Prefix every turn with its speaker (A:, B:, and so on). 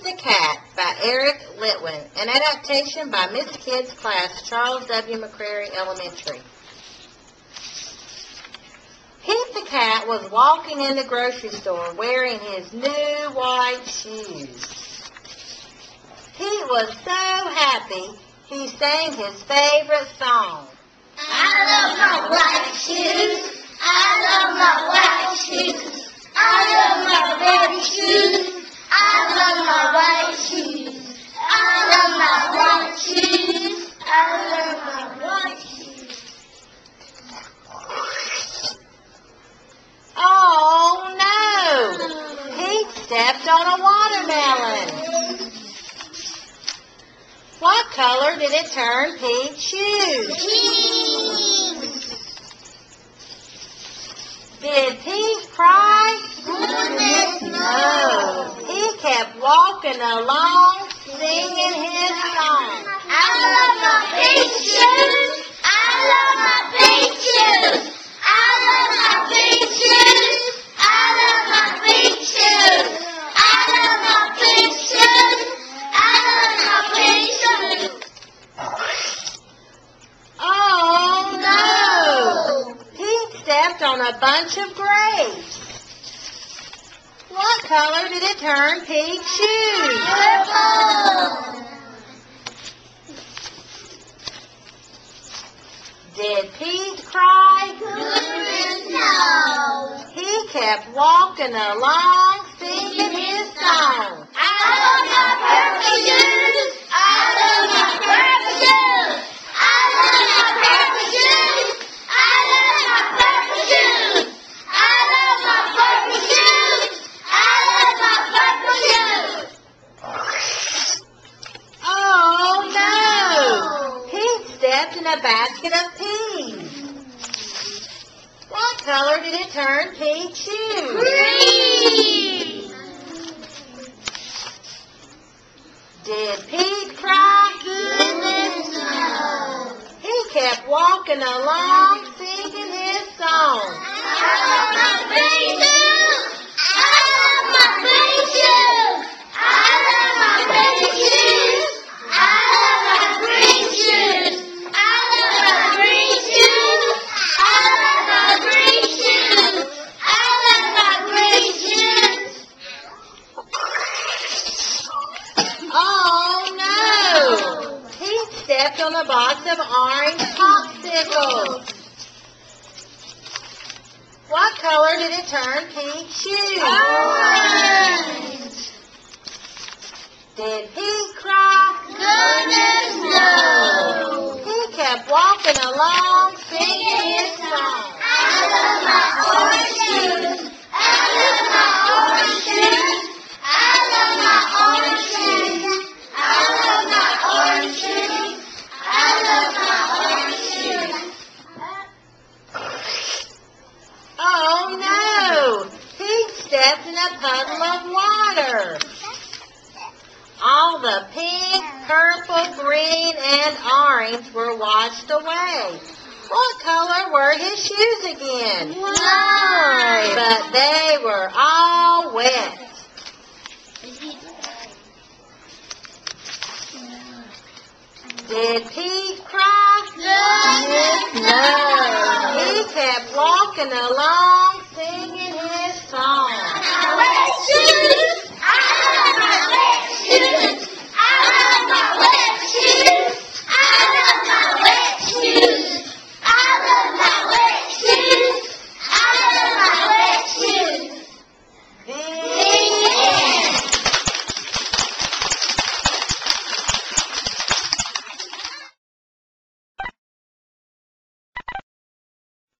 A: the Cat by Eric Litwin, an adaptation by Miss Kidd's class, Charles W. McCrary Elementary. Pete the Cat was walking in the grocery store wearing his new white shoes. Pete was so happy, he sang his favorite song.
B: I love my white shoes. I love my white shoes. I love my white shoes. I love my white shoes. I love my white shoes. I love my white shoes.
A: Oh no! Pete stepped on a watermelon. What color did it turn Pete's shoes?
B: Pink.
A: Did Pete cry?
B: Goodness
A: No. He kept walking along, singing his song.
B: I love my pink shoes. I love my pink shoes. I love my pink shoes. I love my pink shoes. I love my pink shoes. I love my pink shoes.
A: Oh no! Pete stepped on a bunch of grapes. What color did it turn Pete's shoes?
B: Purple.
A: Did Pete cry?
B: Goodness no.
A: He kept walking along, singing his song.
B: I love my purple shoes. I love my purple shoes. I love my purple shoes. I love my purple shoes. I love my purple shoes. I love my purple shoes.
A: Oh no! Pete stepped in a basket of peas. What color did it turn Pete's shoes?
B: Green.
A: Did Pete cry?
B: Goodness no.
A: He kept walking along, singing his song.
B: I love my green shoes. I love my green shoes. I love my green shoes. I love my green shoes. I love my green shoes. I love my green shoes. I love my green shoes.
A: Oh no! Pete stepped on a box of orange popsicles. What color did it turn Pete's shoes?
B: Orange.
A: Did Pete cry?
B: Goodness no.
A: He kept walking along, singing his song.
B: I love my orange shoes. I love my orange shoes. I love my orange shoes. I love my orange shoes. I love my orange shoes.
A: Oh no! Pete stepped in a puddle of water. All the pink, purple, green, and orange were washed away. What color were his shoes again?
B: White.
A: But they were all wet. Did Pete cry?
B: Goodness
A: No. He kept walking along, singing his song.